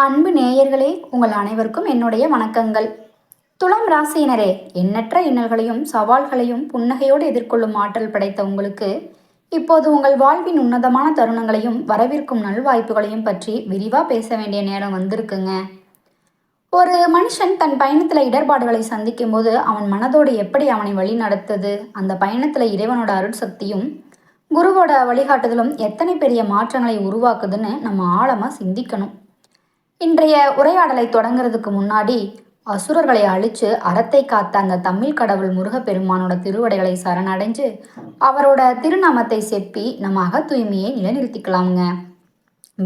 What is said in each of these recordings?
அன்பு நேயர்களே, உங்கள் அனைவருக்கும் என்னுடைய வணக்கங்கள். துலாம் ராசியினரே, எண்ணற்ற இன்னல்களையும் சவால்களையும் புன்னகையோடு எதிர்கொள்ளும் ஆற்றல் படைத்த உங்களுக்கு இப்போது உங்கள் வாழ்வின் உன்னதமான தருணங்களையும் வரவிருக்கும் நல்வாய்ப்புகளையும் பற்றி விரிவாக பேச வேண்டிய நேரம் வந்திருக்குங்க. ஒரு மனுஷன் தன் பயணத்தில் இடர்பாடுகளை சந்திக்கும் போது அவன் மனதோடு எப்படி அவனை வழி நடத்துது, அந்த பயணத்தில் இறைவனோட அருள் சக்தியும் குருவோட வழிகாட்டுதலும் எத்தனை பெரிய மாற்றங்களை உருவாக்குதுன்னு நம்ம ஆழமாக சிந்திக்கணும். இன்றைய உரையாடலை தொடங்குறதுக்கு முன்னாடி அசுரர்களை அழிச்சு அறத்தை காத்த அந்த தமிழ் கடவுள் முருகப்பெருமானோட திருவடைகளை சரணடைஞ்சு அவரோட திருநாமத்தை செப்பி நம்ம அக தூய்மையை நிலைநிறுத்திக்கலாமுங்க.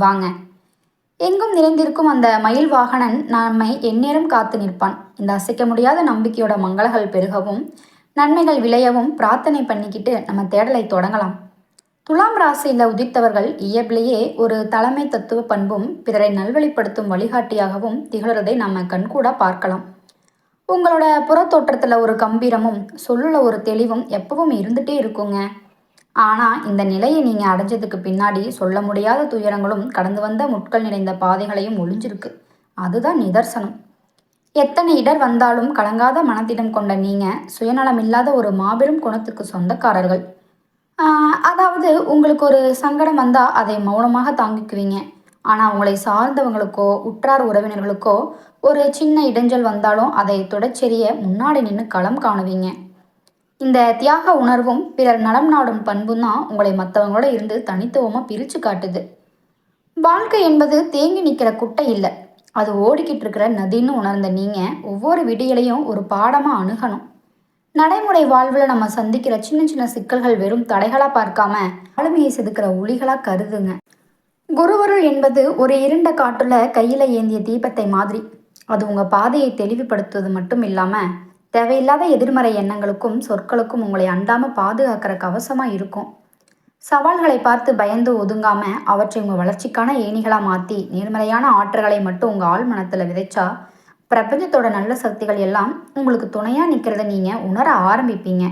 வாங்க. எங்கும் நிறைந்திருக்கும் அந்த மயில் வாகனன் நம்மை எந்நேரம் காத்து நிற்பான். இந்த அசைக்க முடியாத நம்பிக்கையோட மங்களங்கள் பெருகவும் நன்மைகள் விளையவும் பிரார்த்தனை பண்ணிக்கிட்டு நம்ம தேடலை தொடங்கலாம். துலாம் ராசியில் உதித்தவர்கள் இயல்பிலேயே ஒரு தலைமை தத்துவ பண்பும் பிறரை நல்வழிப்படுத்தும் வழிகாட்டியாகவும் திகழ்றதை நம்ம கண்கூட பார்க்கலாம். உங்களோட புறத்தோற்றத்தில் ஒரு கம்பீரமும் சொல்லுல ஒரு தெளிவும் எப்பவும் இருந்துகிட்டே இருக்குங்க. ஆனால் இந்த நிலையை நீங்கள் அடைஞ்சதுக்கு பின்னாடி சொல்ல முடியாத துயரங்களும் கடந்து வந்த முட்கள் நிறைந்த பாதைகளையும் ஒளிஞ்சிருக்கு. அதுதான் நிதர்சனம். எத்தனை இடர் வந்தாலும் கலங்காத மனத்திடம் கொண்ட நீங்கள் சுயநலமில்லாத ஒரு மாபெரும் குணத்துக்கு சொந்தக்காரர்கள். அதாவது உங்களுக்கு ஒரு சங்கடம் வந்தால் அதை மௌனமாக தாங்கிக்குவீங்க. ஆனால் உங்களை சார்ந்தவங்களுக்கோ உற்றார் உறவினர்களுக்கோ ஒரு சின்ன இடைஞ்சல் வந்தாலும் அதை தொடச்செறிய முன்னாடி நின்று களம் காணுவீங்க. இந்த தியாக உணர்வும் பிறர் நலம் நாடும் பண்பும் தான் உங்களை மற்றவங்களோட இருந்து தனித்துவமாக பிரித்து காட்டுது. வாழ்க்கை என்பது தேங்கி நிற்கிற குட்டை இல்லை, அது ஓடிக்கிட்டு இருக்கிற நதின்னு உணர்ந்த நீங்கள் ஒவ்வொரு விடியலையும் ஒரு பாடமாக அணுகணும். நடைமுறை வாழ்வில் நம்ம சந்திக்கிற சின்ன சின்ன சிக்கல்கள் வெறும் தடைகளாக பார்க்காம ஆளுமையை செதுக்கிற ஒளிகளாக கருதுங்க. குருவருள் என்பது ஒரு இருண்ட காற்றுல கையில் ஏந்திய தீபத்தை மாதிரி. அது உங்கள் பாதையை தெளிவுபடுத்துவது மட்டும் இல்லாமல் தேவையில்லாத எதிர்மறை எண்ணங்களுக்கும் சொற்களுக்கும் உங்களை அண்டாமல் பாதுகாக்கிற கவசமாக இருக்கும். சவால்களை பார்த்து பயந்து ஒதுங்காம அவற்றை உங்கள் வளர்ச்சிக்கான ஏணிகளாக மாற்றி நேர்மறையான ஆற்றல்களை மட்டும் உங்கள் ஆழ் மனத்தில் விதைச்சா பிரபஞ்சத்தோட நல்ல சக்திகள் எல்லாம் உங்களுக்கு துணையாக நிற்கிறத நீங்கள் உணர ஆரம்பிப்பீங்க.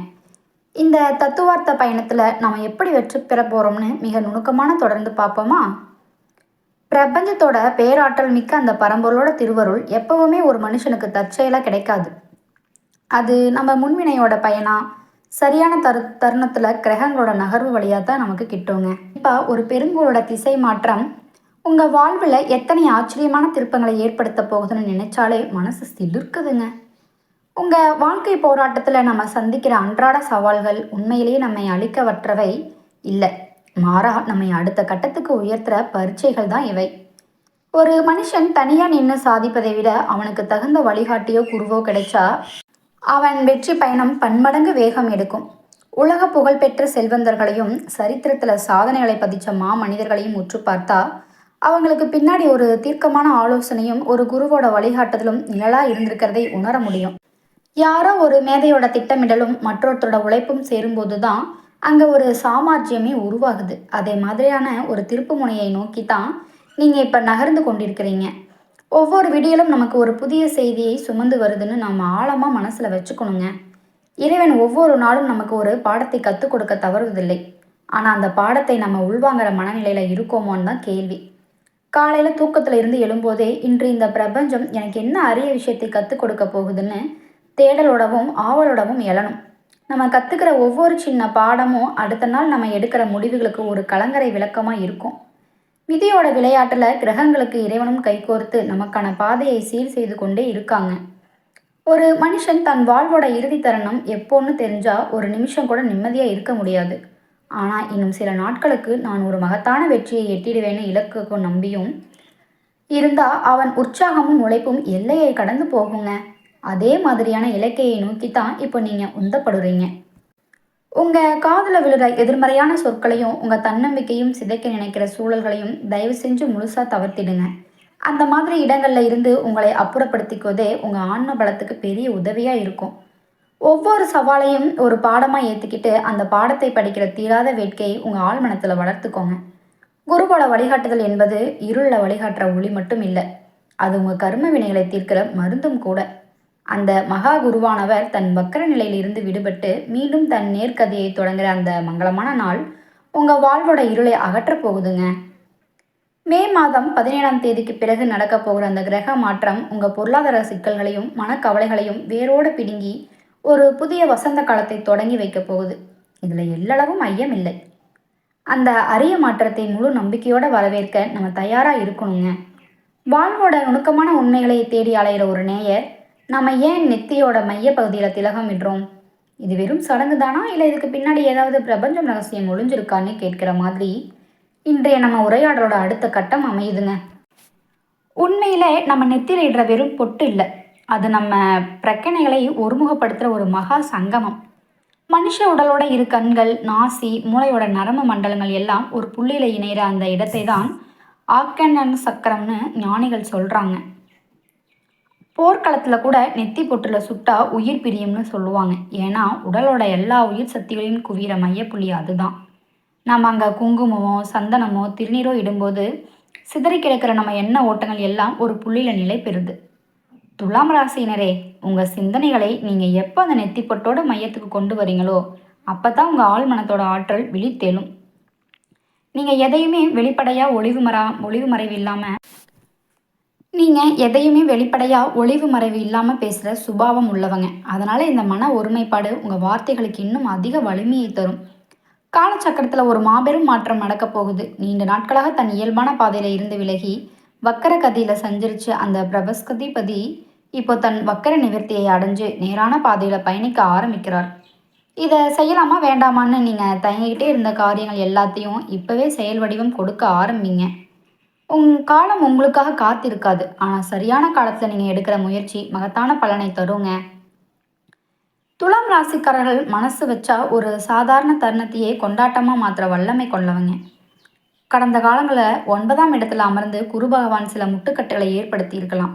இந்த தத்துவார்த்த பயணத்தில் நம்ம எப்படி வெற்றி பெற போகிறோம்னு மிக நுணுக்கமான தொடர்ந்து பார்ப்போமா? பிரபஞ்சத்தோட பேராற்றல் மிக்க அந்த பரம்பொருளோட திருவருள் எப்பவுமே ஒரு மனுஷனுக்கு தற்செயலாக கிடைக்காது. அது நம்ம முன்வினையோட பயனா சரியான தருணத்தில் கிரகங்களோட நகர்வு வழியாக தான் நமக்கு கிட்டுங்க. இப்போ ஒரு பெருங்கோளோட திசை மாற்றம் உங்கள் வாழ்வில் எத்தனை ஆச்சரியமான திருப்பங்களை ஏற்படுத்த போகுதுன்னு நினைச்சாலே மனசு சிலிர்க்குதுங்க. உங்கள் வாழ்க்கை போராட்டத்தில் நம்ம சந்திக்கிற அன்றாட சவால்கள் உண்மையிலேயே நம்மை அழிக்கவற்றவை இல்லை, மாறா நம்மை அடுத்த கட்டத்துக்கு உயர்த்துகிற பரீட்சைகள் தான் இவை. ஒரு மனுஷன் தனியாக நின்று சாதிப்பதை விட அவனுக்கு தகுந்த வழிகாட்டியோ குருவோ கிடைச்சா அவன் வெற்றி பயணம் பன்மடங்கு வேகம் எடுக்கும். உலக புகழ்பெற்ற செல்வந்தர்களையும் சரித்திரத்தில் சாதனைகளை பதிச்ச மனிதர்களையும் உற்று பார்த்தா அவங்களுக்கு பின்னாடி ஒரு தீர்க்கமான ஆலோசனையும் ஒரு குருவோட வழிகாட்டுதலும் நிழலாக இருந்திருக்கிறதை உணர முடியும். யாரோ ஒரு மேதையோட திட்டமிடலும் மற்றொருத்தரோட உழைப்பும் சேரும்போது தான் அங்கே ஒரு சாமர்த்தியமே உருவாகுது. அதே மாதிரியான ஒரு திருப்பு முனையை நோக்கி தான் நீங்கள் இப்போ நகர்ந்து கொண்டிருக்கிறீங்க. ஒவ்வொரு விடியலும் நமக்கு ஒரு புதிய செய்தியை சுமந்து வருதுன்னு நம்ம ஆழமாக மனசில் வச்சுக்கணுங்க. இறைவன் ஒவ்வொரு நாளும் நமக்கு ஒரு பாடத்தை கற்றுக் கொடுக்க தவறுவதில்லை. ஆனால் அந்த பாடத்தை நம்ம உள்வாங்கிற மனநிலையில் இருக்கோமோன்னு தான் கேள்வி. காலையில் தூக்கத்தில் இருந்து எழும்போதே இன்று இந்த பிரபஞ்சம் எனக்கு என்ன அரிய விஷயத்தை கற்றுக் கொடுக்க போகுதுன்னு தேடலோடவும் ஆவலோடவும் எழணும். நம்ம கற்றுக்கிற ஒவ்வொரு சின்ன பாடமும் அடுத்த நாள் நம்ம எடுக்கிற முடிவுகளுக்கு ஒரு கலங்கரை விளக்கமாக இருக்கும். விதியோட விளையாட்டில் கிரகங்களுக்கு இறைவனும் கைகோர்த்து நமக்கான பாதையை சீர் செய்து கொண்டே இருக்காங்க. ஒரு மனுஷன் தன் வாழ்வோட இறுதி தருணம் எப்போன்னு தெரிஞ்சால் ஒரு நிமிஷம் கூட நிம்மதியாக இருக்க முடியாது. ஆனால் இன்னும் சில நாட்களுக்கு நான் ஒரு மகத்தான வெற்றியை எட்டிடுவேன்னு இலக்குக்கும் நம்பியும் இருந்தால் அவன் உற்சாகமும் உழைப்பும் எல்லையை கடந்து போகுங்க. அதே மாதிரியான இலக்கையை நோக்கி தான் இப்போ நீங்கள் உந்தப்படுறீங்க. உங்கள் காதில் விழுற எதிர்மறையான சொற்களையும் உங்கள் தன்னம்பிக்கையும் சிதைக்க நினைக்கிற சூழல்களையும் தயவு செஞ்சு முழுசாக தவிர்த்திடுங்க. அந்த மாதிரி இடங்களில் இருந்து உங்களை அப்புறப்படுத்திக்குவதே உங்கள் ஆன்ம பலத்துக்கு பெரிய உதவியாக இருக்கும். ஒவ்வொரு சவாலையும் ஒரு பாடமாக ஏற்றுக்கிட்டு அந்த பாடத்தை படிக்கிற தீராத வேட்கையை உங்கள் ஆழ்மனத்தில் வளர்த்துக்கோங்க. குருவோட வழிகாட்டுதல் என்பது இருளில் வழிகாட்டுற ஒளி மட்டும் இல்லை, அது உங்கள் கர்ம வினைகளை தீர்க்கிற மருந்தும் கூட. அந்த மகா குருவானவர் தன் வக்கர நிலையிலிருந்து விடுபட்டு மீண்டும் தன் நேர்கதையை தொடங்குற அந்த மங்களமான நாள் உங்கள் வாழ்வோட இருளை அகற்றப் போகுதுங்க. மே மாதம் 17ஆம் தேதிக்கு பிறகு நடக்கப் போகிற அந்த கிரக மாற்றம் உங்கள் பொருளாதார சிக்கல்களையும் மனக்கவலைகளையும் வேரோடு பிடுங்கி ஒரு புதிய வசந்த காலத்தை தொடங்கி வைக்கப் போகுது. இதில் எல்லளவும் ஐயம் இல்லை. அந்த அரிய மாற்றத்தை முழு நம்பிக்கையோடு வரவேற்க நம்ம தயாராக இருக்கணுங்க. வாழ்வோட நுணுக்கமான உண்மைகளை தேடி அலையிற ஒரு நேயர், நம்ம ஏன் நெத்தியோட மைய பகுதியில் திலகம் விடுறோம்? இது வெறும் சடங்கு தானா, இல்லை இதுக்கு பின்னாடி ஏதாவது பிரபஞ்சம் ரகசியம் ஒளிஞ்சிருக்கான்னு கேட்குற மாதிரி இன்றைய நம்ம உரையாடலோட அடுத்த கட்டம் அமையுதுங்க. உண்மையில நம்ம நெத்தியில இடுற வெறும் பொட்டு இல்லை, அது நம்ம பிரச்சனைகளை ஒருமுகப்படுத்துகிற ஒரு மகா சங்கமம். மனுஷ உடலோட இரு கண்கள், நாசி, மூளையோட நரம்பு மண்டலங்கள் எல்லாம் ஒரு புள்ளியில் இணைகிற அந்த இடத்தை தான் ஆக்கன் சக்கரம்னு ஞானிகள் சொல்கிறாங்க. போர்க்களத்தில் கூட நெத்தி பொட்டுல சுட்டா உயிர் பிரியும்னு சொல்லுவாங்க. ஏன்னா உடலோட எல்லா உயிர் சக்திகளையும் குவிகிற மையப்புள்ளி அதுதான். நம்ம அங்கே குங்குமமோ சந்தனமோ திருநீரோ இடும்போது சிதறி கிடக்கிற நம்ம எண்ண ஓட்டங்கள் எல்லாம் ஒரு புள்ளியில் நிலை பெறுது. துலாம் ராசியினரே, உங்கள் சிந்தனைகளை நீங்கள் எப்போ அந்த நெத்திப்பொட்டோட மையத்துக்கு கொண்டு வரீங்களோ அப்போ தான் உங்கள் ஆள் மனத்தோட ஆற்றல் விழித்தேலும். நீங்கள் எதையுமே வெளிப்படையாக ஒளிவு மறைவு இல்லாமல் பேசுகிற சுபாவம் உள்ளவங்க. அதனால் இந்த மன ஒருமைப்பாடு உங்கள் வார்த்தைகளுக்கு இன்னும் அதிக வலிமையை தரும். காலச்சக்கரத்தில் ஒரு மாபெரும் மாற்றம் நடக்கப் போகுது. நீண்ட நாட்களாக தன் இயல்பான பாதையில் இருந்து விலகி வக்கர கதியில் சஞ்சரித்து அந்த பிரபஸ்கதிபதி இப்போ தன் வக்கர நிவர்த்தியை அடைஞ்சு நேரான பாதையில் பயணிக்க ஆரம்பிக்கிறார். இதை செய்யலாமா வேண்டாமான்னு நீங்கள் தயங்கிக்கிட்டே இருந்த காரியங்கள் எல்லாத்தையும் இப்போவே செயல் வடிவம் கொடுக்க ஆரம்பிங்க. காலம் உங்களுக்காக காத்திருக்காது. ஆனால் சரியான காலத்தில் நீங்கள் எடுக்கிற முயற்சி மகத்தான பலனை தருங்க. துலாம் ராசிக்காரர்கள் மனசு வச்சா ஒரு சாதாரண தருணத்தையே கொண்டாட்டமாக மாற்றுற வல்லமை கொண்டவங்க. கடந்த காலங்களில் 9ஆம் இடத்துல அமர்ந்து குரு பகவான் சில முட்டுக்கட்டுகளை ஏற்படுத்தி இருக்கலாம்.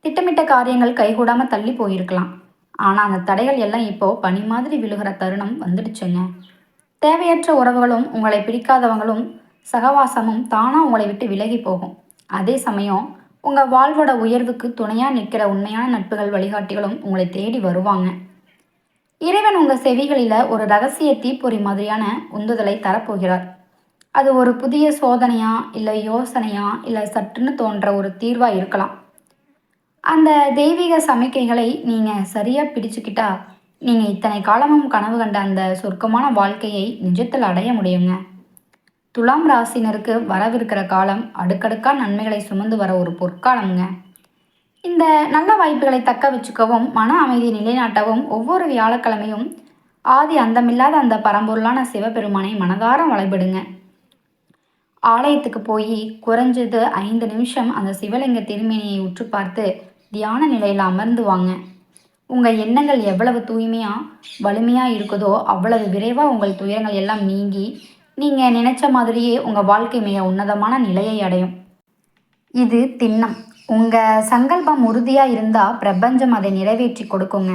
திட்டமிட்ட காரியங்கள் கைகூடாமல் தள்ளி போயிருக்கலாம். ஆனால் அந்த தடைகள் எல்லாம் இப்போது பனி மாதிரி விழுகிற தருணம் வந்துடுச்சுங்க. தேவையற்ற உறவுகளும் உங்களை பிடிக்காதவங்களும் சகவாசமும் தானாக உங்களை விட்டு விலகி போகும். அதே சமயம் உங்கள் வாழ்வோட உயர்வுக்கு துணையாக நிற்கிற உண்மையான நட்புகள் வழிகாட்டிகளும் உங்களை தேடி வருவாங்க. இறைவன் உங்கள் செவிகளில் ஒரு ரகசிய தீப்பொறி மாதிரியான உந்துதலை தரப்போகிறார். அது ஒரு புதிய சோதனையா, இல்லை யோசனையா, இல்லை சற்றுன்னு தோன்ற ஒரு தீர்வாக இருக்கலாம். அந்த தெய்வீக சமிக்கைகளை நீங்கள் சரியாக பிடிச்சுக்கிட்டா நீங்கள் இத்தனை காலமும் கனவு கண்ட அந்த சொர்க்கமான வாழ்க்கையை நிஜத்தில் அடைய முடியுங்க. துலாம் ராசினருக்கு வரவிருக்கிற காலம் அடுக்கடுக்காக நன்மைகளை சுமந்து வர ஒரு பொற்காலம்ங்க. இந்த நல்ல வாய்ப்புகளை தக்க வச்சுக்கவும் மன அமைதியை நிலைநாட்டவும் ஒவ்வொரு வியாழக்கிழமையும் ஆதி அந்தமில்லாத அந்த பரம்பொருளான சிவபெருமானை மனதார வழிபடுங்க. ஆலயத்துக்கு போய் குறைஞ்சது 5 நிமிஷம் அந்த சிவலிங்க திருமேனியை உற்று பார்த்து தியான நிலையில் அமர்ந்து வாங்க. உங்கள் எண்ணங்கள் எவ்வளவு தூய்மையாக வலிமையாக இருக்குதோ அவ்வளவு விரைவாக உங்கள் துயரங்கள் எல்லாம் நீங்கி நீங்கள் நினைச்ச மாதிரியே உங்கள் வாழ்க்கை மிக உன்னதமான நிலையை அடையும். இது திண்ணம். உங்கள் சங்கல்பம் உறுதியாக இருந்தால் பிரபஞ்சம் அதை நிறைவேற்றி கொடுக்குங்க.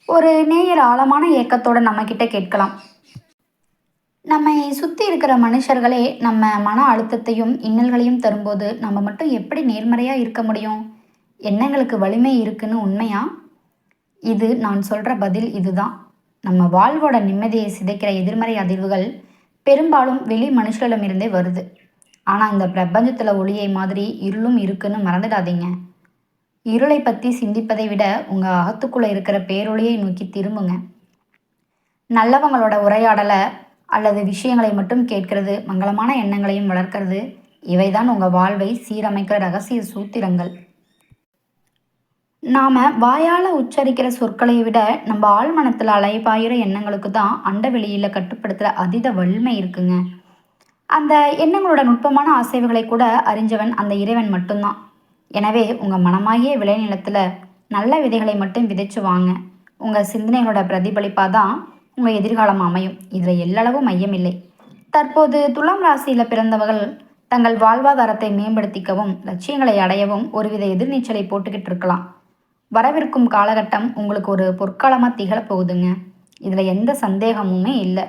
ஒரு நேயர் ஆழமான ஏக்கத்தோடு நம்மக்கிட்ட கேட்கலாம், நம்மை சுற்றி இருக்கிற மனுஷர்களே நம்ம மன அழுத்தத்தையும் இன்னல்களையும் தரும்போது நம்ம மட்டும் எப்படி நேர்மறையாக இருக்க முடியும்? எண்ணங்களுக்கு வலிமை இருக்குன்னு உண்மையா? இது நான் சொல்கிற பதில் இதுதான். நம்ம வாழ்வோட நிம்மதியை சிதைக்கிற எதிர்மறை அதிர்வுகள் பெரும்பாலும் வெளி மனுஷர்களிடமிருந்தே வருது. ஆனால் இந்த பிரபஞ்சத்தில் ஒளியை மாதிரி இருளும் இருக்குன்னு மறந்துடாதீங்க. இருளை பற்றி சிந்திப்பதை விட உங்கள் அகத்துக்குள்ளே இருக்கிற பேரொளியை நோக்கி திரும்புங்க. நல்லவங்களோட உரையாடலை அல்லது விஷயங்களை மட்டும் கேட்கறது, மங்களமான எண்ணங்களையும் வளர்க்கறது, இவைதான் உங்கள் வாழ்வை சீரமைக்கிற ரகசிய சூத்திரங்கள். நாம் வாயால் உச்சரிக்கிற சொற்களை விட நம்ம ஆழ்மனத்தில் அலைபாயிற எண்ணங்களுக்கு தான் அண்டவெளியில் கட்டுப்படுத்துகிற அதீத வலிமை இருக்குங்க. அந்த எண்ணங்களோட நுட்பமான அசைவுகளை கூட அறிஞ்சவன் அந்த இறைவன் மட்டும்தான். எனவே உங்கள் மனமாகிய விளைநிலத்தில் நல்ல விதைகளை மட்டும் விதைச்சு வாங்க. உங்கள் சிந்தனைகளோட பிரதிபலிப்பாக தான் உங்கள் எதிர்காலம் அமையும். இதில் எல்லளவும் மையமில்லை. தற்போது துலாம் ராசியில் பிறந்தவர்கள் தங்கள் வாழ்வாதாரத்தை மேம்படுத்திக்கவும் லட்சியங்களை அடையவும் ஒருவித எதிர்நீச்சலை போட்டுக்கிட்டு இருக்கலாம். வரவிருக்கும் காலகட்டம் உங்களுக்கு ஒரு பொற்காலமாக திகழப்போகுதுங்க. இதில் எந்த சந்தேகமுமே இல்லை.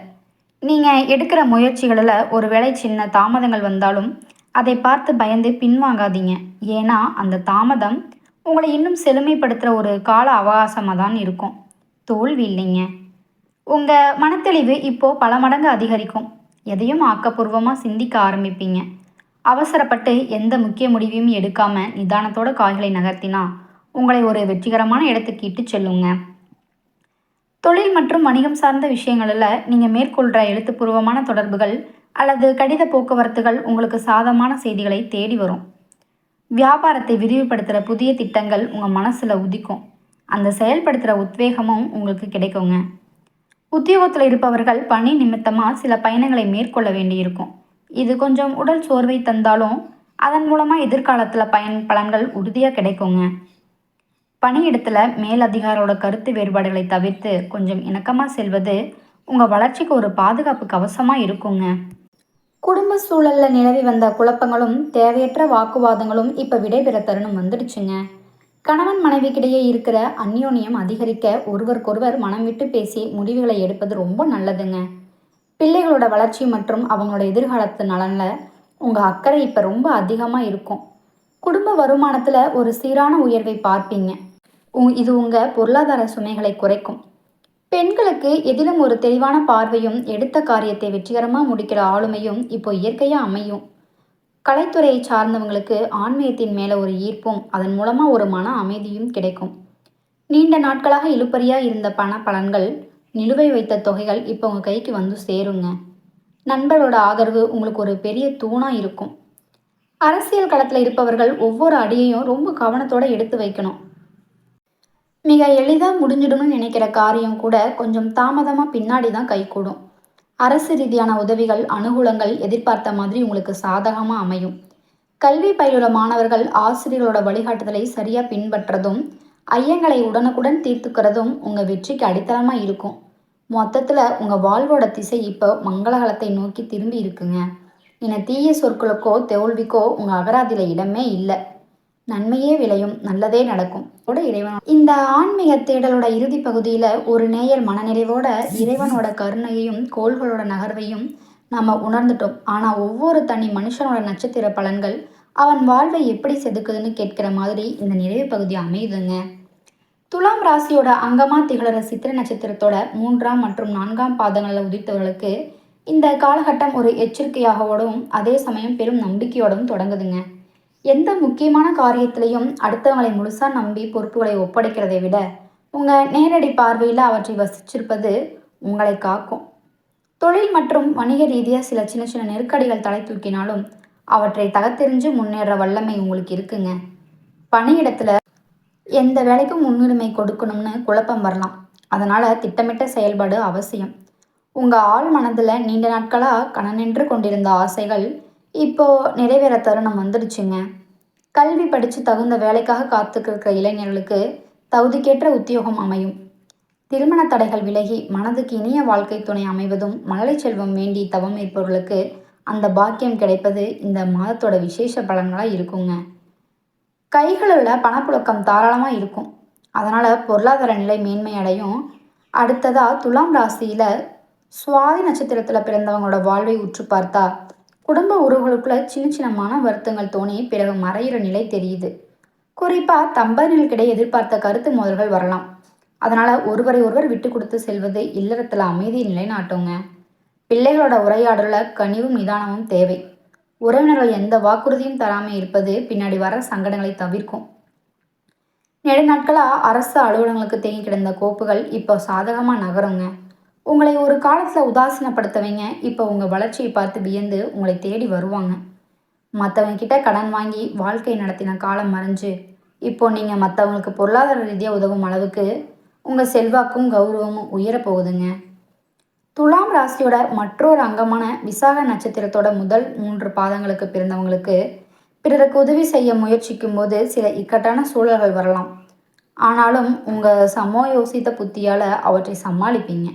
நீங்கள் எடுக்கிற முயற்சிகளில் ஒருவேளை சின்ன தாமதங்கள் வந்தாலும் அதை பார்த்து பயந்து பின்வாங்காதீங்க. ஏன்னா அந்த தாமதம் உங்களை இன்னும் செழுமைப்படுத்துகிற ஒரு கால அவகாசமாக தான் இருக்கும், தோல்வி இல்லைங்க. உங்கள் மனத்தெளிவு இப்போது பல மடங்கு அதிகரிக்கும். எதையும் ஆக்கப்பூர்வமாக சிந்திக்க ஆரம்பிப்பீங்க. அவசரப்பட்டு எந்த முக்கிய முடிவையும் எடுக்காம நிதானத்தோட காய்களை நகர்த்தினா உங்களை ஒரு வெற்றிகரமான இடத்துக்கு இட்டு செல்லுங்க. தொழில் மற்றும் வணிகம் சார்ந்த விஷயங்களில் நீங்கள் மேற்கொள்கிற எழுத்துப்பூர்வமான தொடர்புகள் அல்லது கடித போக்குவரத்துகள் உங்களுக்கு சாதகமான செய்திகளை தேடி வரும். வியாபாரத்தை விரிவுபடுத்துகிற புதிய திட்டங்கள் உங்கள் மனசில் உதிக்கும். அந்த செயல்படுத்துகிற உத்வேகமும் உங்களுக்கு கிடைக்குங்க. உத்தியோகத்தில் இருப்பவர்கள் பணி நிமித்தமாக சில பயணங்களை மேற்கொள்ள வேண்டியிருக்கும். இது கொஞ்சம் உடல் சோர்வை தந்தாலும் அதன் மூலமாக எதிர்காலத்தில் பலன்கள் உறுதியாக கிடைக்குங்க. பணியிடத்தில் மேலதிகாரோட கருத்து வேறுபாடுகளை தவிர்த்து கொஞ்சம் இணக்கமாக செல்வது உங்கள் வளர்ச்சிக்கு ஒரு பாதுகாப்பு கவசமாக இருக்குங்க. குடும்ப சூழலில் நிலவி வந்த குழப்பங்களும் தேவையற்ற வாக்குவாதங்களும் இப்போ விடைபெற தருணம் வந்துடுச்சுங்க. கணவன் மனைவிக்கிடையே இருக்கிற அந்யோன்யம் அதிகரிக்க ஒருவருக்கொருவர் மனம் விட்டு பேசி முடிவுகளை எடுப்பது ரொம்ப நல்லதுங்க. பிள்ளைகளோட வளர்ச்சி மற்றும் அவங்களோட எதிர்காலத்து நலனில் உங்கள் அக்கறை இப்போ ரொம்ப அதிகமாக இருக்கும். குடும்ப வருமானத்தில் ஒரு சீரான உயர்வை பார்ப்பீங்க. இது உங்கள் பொருளாதார சுமைகளை குறைக்கும். பெண்களுக்கு எதிலும் ஒரு தெளிவான பார்வையும் எடுத்த காரியத்தை வெற்றிகரமாக முடிக்கிற ஆளுமையும் இப்போ இயற்கையாக அமையும். கலைத்துறையை சார்ந்தவங்களுக்கு ஆன்மீகத்தின் மேலே ஒரு ஈர்ப்பும் அதன் மூலமாக ஒரு மன அமைதியும் கிடைக்கும். நீண்ட நாட்களாக இழுபறியாக இருந்த பண பலன்கள், நிலுவை வைத்த தொகைகள் இப்போ உங்கள் கைக்கு வந்து சேருங்க. நண்பர்களோட ஆதரவு உங்களுக்கு ஒரு பெரிய தூணாக இருக்கும். அரசியல் களத்தில் இருப்பவர்கள் ஒவ்வொரு அடியையும் ரொம்ப கவனத்தோடு எடுத்து வைக்கணும். மிக எளிதாக முடிஞ்சிடும்னு நினைக்கிற காரியம் கூட கொஞ்சம் தாமதமாக பின்னாடி தான் கைகூடும். அரசு ரீதியான உதவிகள், அனுகூலங்கள் எதிர்பார்த்த மாதிரி உங்களுக்கு சாதகமாக அமையும். கல்வி பயிலுற மாணவர்கள் ஆசிரியர்களோட வழிகாட்டுதலை சரியாக பின்பற்றதும் ஐயங்களை உடனுக்குடன் தீர்த்துக்கிறதும் உங்கள் வெற்றிக்கு அடித்தளமாக இருக்கும். மொத்தத்தில் உங்கள் வாழ்வோட திசை இப்போ மங்களகலத்தை நோக்கி திரும்பி இருக்குங்க. தீய சொற்களுக்கோ தோல்விக்கோ உங்கள் அகராதியில் இடமே இல்லை. நன்மையே விளையும், நல்லதே நடக்கும். இறைவன் இந்த ஆன்மீக தேடலோட இறுதி பகுதியில் ஒரு நேயர் மனநிறைவோட இறைவனோட கருணையையும் கோள்களோட நகர்வையும் நம்ம உணர்ந்துட்டோம். ஆனால் ஒவ்வொரு தனி மனுஷனோட நட்சத்திர பலன்கள் அவன் வாழ்வை எப்படி செதுக்குதுன்னு கேட்கிற மாதிரி இந்த நிறைவு பகுதி அமையுதுங்க. துலாம் ராசியோட அங்கமா திகழற சித்திரை நட்சத்திரத்தோட 3ஆம் மற்றும் 4ஆம் பாதங்களில் உதித்தவர்களுக்கு இந்த காலகட்டம் ஒரு எச்சரிக்கையாகவும் அதே சமயம் பெரும் நம்பிக்கையோடும் தொடங்குதுங்க. எந்த முக்கியமான காரியத்திலையும் அடுத்தவங்களை முழுசாக நம்பி பொறுப்புகளை ஒப்படைக்கிறதை விட உங்கள் நேரடி பார்வையில் அவற்றை வசிச்சிருப்பது உங்களை காக்கும். தொழில் மற்றும் வணிக ரீதியாக சில சின்ன சின்ன நெருக்கடிகள் தலை தூக்கினாலும் அவற்றை தகத்தெறிஞ்சு முன்னேற வல்லமை உங்களுக்கு இருக்குங்க. பணியிடத்தில் எந்த வேலைக்கும் முன்னுரிமை கொடுக்கணும்னு குழப்பம் வரலாம். அதனால் திட்டமிட்ட செயல்பாடு அவசியம். உங்கள் ஆள் மனதில் நீண்ட நாட்களாக கனநின்று கொண்டிருந்த ஆசைகள் இப்போது நிறைவேற தருணம் வந்துடுச்சுங்க. கல்வி படித்து தகுந்த வேலைக்காக காத்துக்கிற இளைஞர்களுக்கு தகுதிக்கேற்ற உத்தியோகம் அமையும். திருமண தடைகள் விலகி மனதுக்கு இனிய வாழ்க்கை துணை அமைவதும் மழலை செல்வம் வேண்டி தவம் இருப்பவர்களுக்கு அந்த பாக்கியம் கிடைப்பது இந்த மாதத்தோட விசேஷ பலன்களாக இருக்குங்க. கைகளில் பணப்புழக்கம் தாராளமாக இருக்கும். அதனால் பொருளாதார நிலை மேன்மை அடையும். அடுத்ததாக துலாம் ராசியில் சுவாதி நட்சத்திரத்தில் பிறந்தவங்களோட வாழ்வை உற்று பார்த்தா குடும்ப உறவுகளுக்குள்ள சின்ன சின்ன மன வருத்தங்கள் தோணி பிறகு மறையிற நிலை தெரியுது. குறிப்பாக தம்பதிகளுக்கிடையே எதிர்பார்த்த கருத்து மோதல்கள் வரலாம். அதனால் ஒருவரை ஒருவர் விட்டு கொடுத்து செல்வது இல்லறத்தில் அமைதி நிலைநாட்டுங்க. பிள்ளைகளோட உரையாடலில் கனிவும் நிதானமும் தேவை. உறவினர்கள் எந்த வாக்குறுதியும் தராமல் இருப்பது பின்னாடி வர சங்கடங்களை தவிர்க்கும். நெடுநாட்களாக அரசு அலுவலகங்களுக்கு தேங்கி கிடந்த கோப்புகள் இப்போ சாதகமாக நகருங்க. உங்களை ஒரு காலத்தில் உதாசீனப்படுத்தவங்க இப்போ உங்கள் வளர்ச்சியை பார்த்து வியந்து உங்களை தேடி வருவாங்க. மற்றவங்க கிட்ட கடன் வாங்கி வாழ்க்கை நடத்தின காலம் மறைஞ்சு இப்போ நீங்கள் மற்றவங்களுக்கு பொருளாதார ரீதியாக உதவும் அளவுக்கு உங்கள் செல்வாக்கும் கௌரவமும் உயரப்போகுதுங்க. துலாம் ராசியோட மற்றொரு அங்கமான விசாக நட்சத்திரத்தோட முதல் 3 பாதங்களுக்கு பிறந்தவங்களுக்கு பிறருக்கு உதவி செய்ய முயற்சிக்கும் போது சில இக்கட்டான சூழல்கள் வரலாம். ஆனாலும் உங்கள் சமயோசித்த புத்தியால் அவற்றை சமாளிப்பீங்க.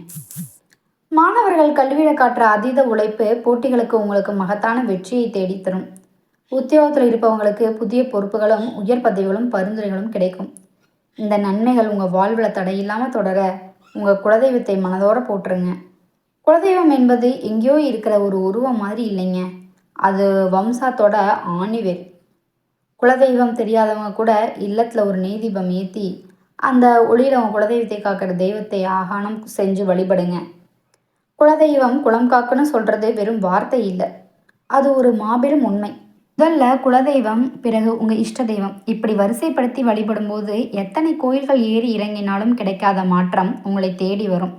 மாணவர்கள் கல்வியில் காட்டுற அதீத உழைப்பு போட்டிகளுக்கு உங்களுக்கு மகத்தான வெற்றியை தேடித்தரும். உத்தியோகத்தில் இருப்பவங்களுக்கு புதிய பொறுப்புகளும் உயர் பதவிகளும் பரிந்துரைகளும் கிடைக்கும். இந்த நன்மைகள் உங்கள் வாழ்வில் தடையில்லாமல் தொடர உங்கள் குலதெய்வத்தை மனதோடு போட்டுருங்க. குலதெய்வம் என்பது எங்கேயோ இருக்கிற ஒரு உருவம் மாதிரி இல்லைங்க. அது வம்சத்தோட ஆணிவேர். குலதெய்வம் தெரியாதவங்க கூட இல்லத்தில் ஒரு நெய் தீபம் ஏற்றி அந்த ஒளியில் அவங்க குலதெய்வத்தை காக்கிற தெய்வத்தை ஆகானம் செஞ்சு வழிபடுங்க. குலதெய்வம் குலம் காக்குன்னு சொல்கிறது வெறும் வார்த்தை இல்லை, அது ஒரு மாபெரும் உண்மை. முதல்ல குலதெய்வம், பிறகு உங்க இஷ்ட தெய்வம். இப்படி வரிசைப்படுத்தி வழிபடும்போது எத்தனை கோயில்கள் ஏறி இறங்கினாலும் கிடைக்காத மாற்றம் உங்களை தேடி வரும்.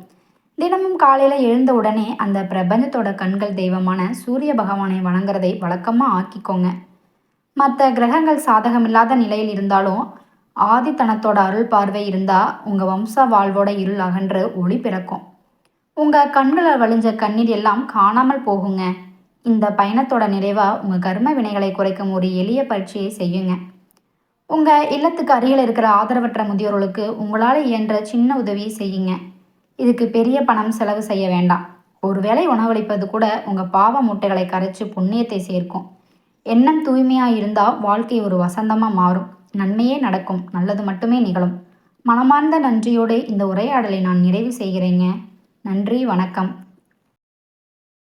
தினமும் காலையில எழுந்த உடனே அந்த பிரபஞ்சத்தோட கண்கள் தெய்வமான சூரிய பகவானை வணங்குறதை வழக்கமா ஆக்கிக்கோங்க. மற்ற கிரகங்கள் சாதகமில்லாத நிலையில் இருந்தாலும் ஆதித்தனத்தோட அருள் பார்வை இருந்தா உங்க வம்ச வாழ்வோட இருள் அகன்று ஒளி பிறக்கும். உங்க கண்களை வழிஞ்ச கண்ணீர் எல்லாம் காணாமல் போகுங்க. இந்த பயணத்தோட நிறைவா உங்க கர்ம வினைகளை குறைக்கும் ஒரு எளிய பயிற்சியை செய்யுங்க. உங்க இல்லத்துக்கு அருகில் இருக்கிற ஆதரவற்ற முதியோர்களுக்கு உங்களால் இயன்ற சின்ன உதவியை செய்யுங்க. இதுக்கு பெரிய பணம் செலவு செய்ய வேண்டாம். ஒருவேளை உணவளிப்பது கூட உங்க பாவ மூட்டைகளை கரைச்சு புண்ணியத்தை சேர்க்கும். எண்ணம் தூய்மையா இருந்தா வாழ்க்கை ஒரு வசந்தமா மாறும். நன்மையே நடக்கும், நல்லது மட்டுமே நிகழும். மனமார்ந்த நன்றியோடு இந்த உரையாடலை நான் நிறைவு செய்கிறேங்க. நன்றி, வணக்கம்.